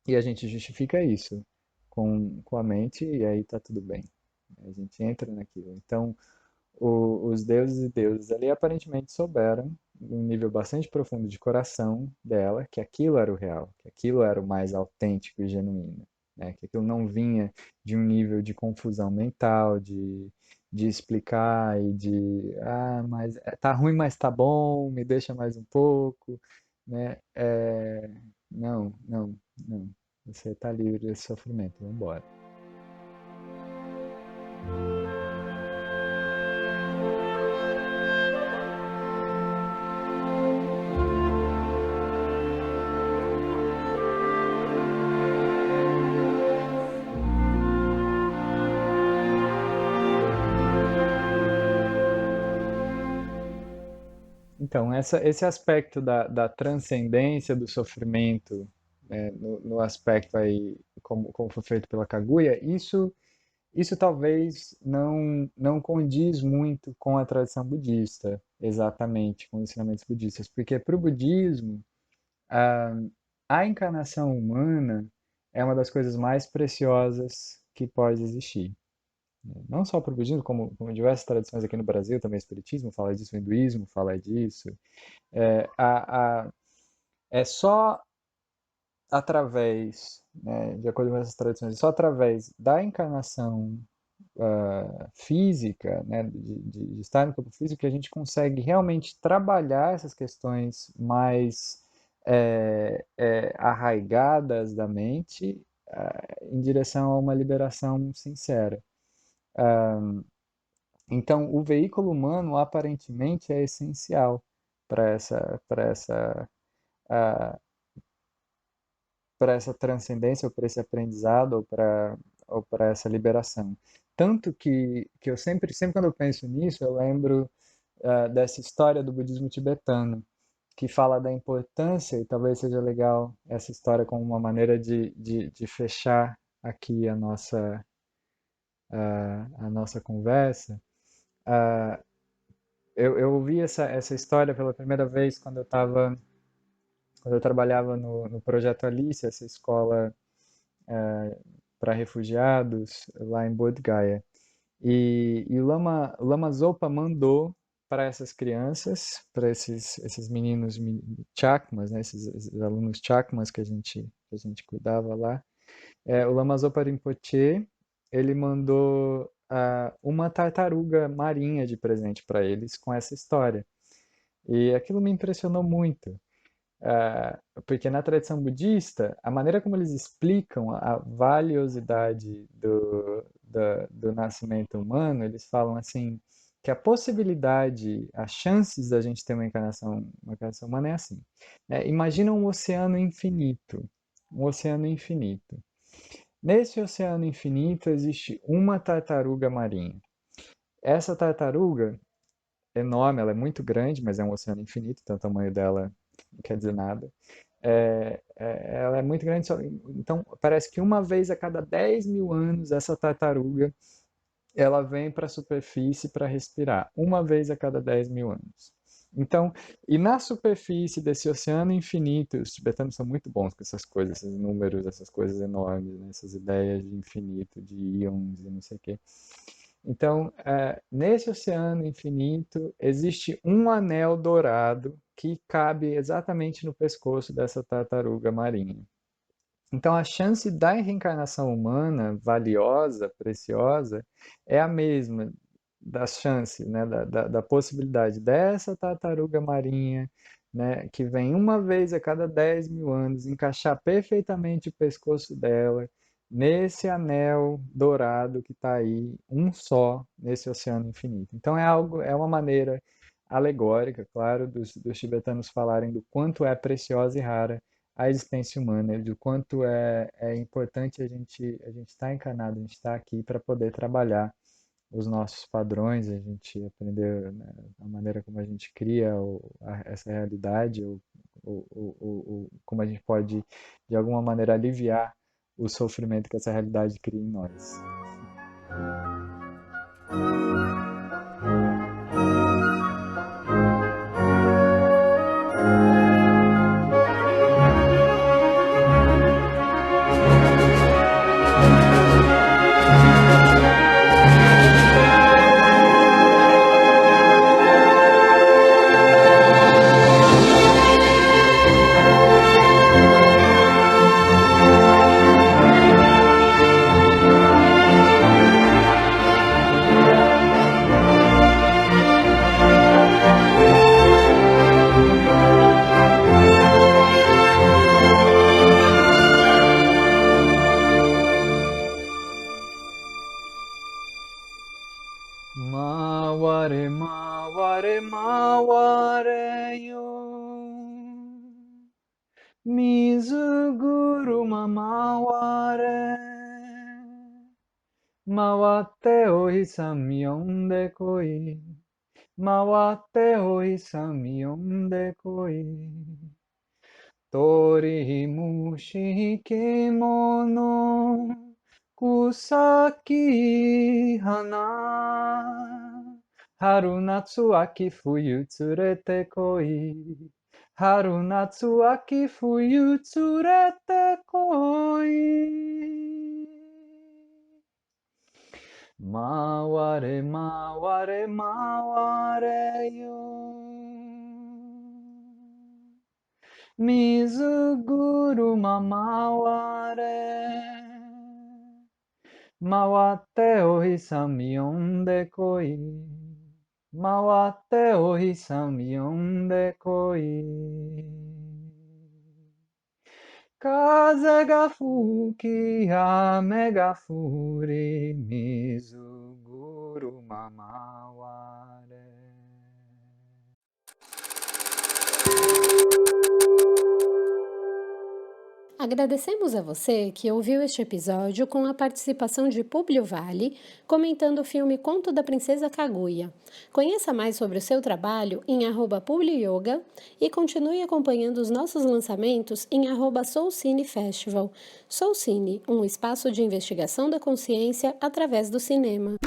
Speaker 2: e a gente justifica isso com a mente, e aí tá tudo bem. A gente entra naquilo. Então, os deuses e deusas ali aparentemente souberam, num nível bastante profundo de coração dela, que aquilo era o real, que aquilo era o mais autêntico e genuíno, né? Que aquilo não vinha de um nível de confusão mental, de explicar e mas tá ruim, mas tá bom, me deixa mais um pouco, né? Não, não, não. Você tá livre desse sofrimento, vamos embora. Então, esse aspecto da transcendência do sofrimento, né, no aspecto aí, como foi feito pela Kaguya, isso talvez não condiz muito com a tradição budista, exatamente, com os ensinamentos budistas, porque para o budismo, a, a encarnação humana é uma das coisas mais preciosas que pode existir. Não só para o budismo, como diversas tradições aqui no Brasil, também o espiritismo fala disso, o hinduísmo fala disso. É, a, a, é só através, né, de acordo com essas tradições, é só através da encarnação física, né, de estar no corpo físico, que a gente consegue realmente trabalhar essas questões mais arraigadas da mente em direção a uma liberação sincera. Então, o veículo humano aparentemente é essencial para essa para essa transcendência, ou para esse aprendizado, ou para essa liberação. Tanto que eu sempre quando eu penso nisso, eu lembro dessa história do budismo tibetano, que fala da importância, e talvez seja legal essa história como uma maneira de fechar aqui a nossa conversa. Eu ouvi essa história pela primeira vez quando eu trabalhava no Projeto Alice, essa escola para refugiados lá em Bodh Gaya. E o Lama Zopa mandou para essas crianças, para esses meninos chakmas, né, esses alunos chakmas que a gente cuidava lá, o Lama Zopa Rinpoche, ele mandou uma tartaruga marinha de presente para eles com essa história. E aquilo me impressionou muito. Porque na tradição budista, a maneira como eles explicam a valiosidade do nascimento humano, eles falam assim, que a possibilidade, as chances da gente ter uma encarnação humana é assim, né? Imagina um oceano infinito, um oceano infinito. Nesse oceano infinito existe uma tartaruga marinha. Essa tartaruga, enorme, ela é muito grande, mas é um oceano infinito, então o tamanho dela não quer dizer nada. Ela é muito grande, então parece que uma vez a cada 10 mil anos essa tartaruga ela vem para a superfície para respirar, uma vez a cada 10 mil anos. Então, e na superfície desse oceano infinito, os tibetanos são muito bons com essas coisas, esses números, essas coisas enormes, né? Essas ideias de infinito, de íons e não sei o quê. Então, nesse oceano infinito, existe um anel dourado que cabe exatamente no pescoço dessa tartaruga marinha. Então, a chance da reencarnação humana, valiosa, preciosa, é a mesma das chances, né, da possibilidade dessa tartaruga marinha, né, que vem uma vez a cada 10 mil anos, encaixar perfeitamente o pescoço dela nesse anel dourado que está aí, um só, nesse oceano infinito. Então, é uma maneira alegórica, claro, dos tibetanos falarem do quanto é preciosa e rara a existência humana, de quanto é importante a gente estar encarnado, a gente estar aqui para poder trabalhar os nossos padrões, a gente aprender, né, a maneira como a gente cria essa realidade, como a gente pode, de alguma maneira, aliviar o sofrimento que essa realidade cria em nós. Maware, maware, maware yo. Mizuguru mamaware. Mawate oi samyonde koi. Mawate oi samyonde koi. Tori mushi kemono. Kusaki hana. Haru natsu aki fuyu tsurete koi. Haru natsu aki fuyu tsurete koi. Maware, maware, maware yo. Mizuguru mamaware. Mawate ohi samyonde koi. Mawate ohi samyonde koi. Kaze ga fuki, ame ga furi, Mizuguru mamaware.
Speaker 1: Agradecemos a você que ouviu este episódio com a participação de Públio Vale, comentando o filme Conto da Princesa Kaguya. Conheça mais sobre o seu trabalho em @publioyoga e continue acompanhando os nossos lançamentos em @soulcinefestival. Soulcine, um espaço de investigação da consciência através do cinema.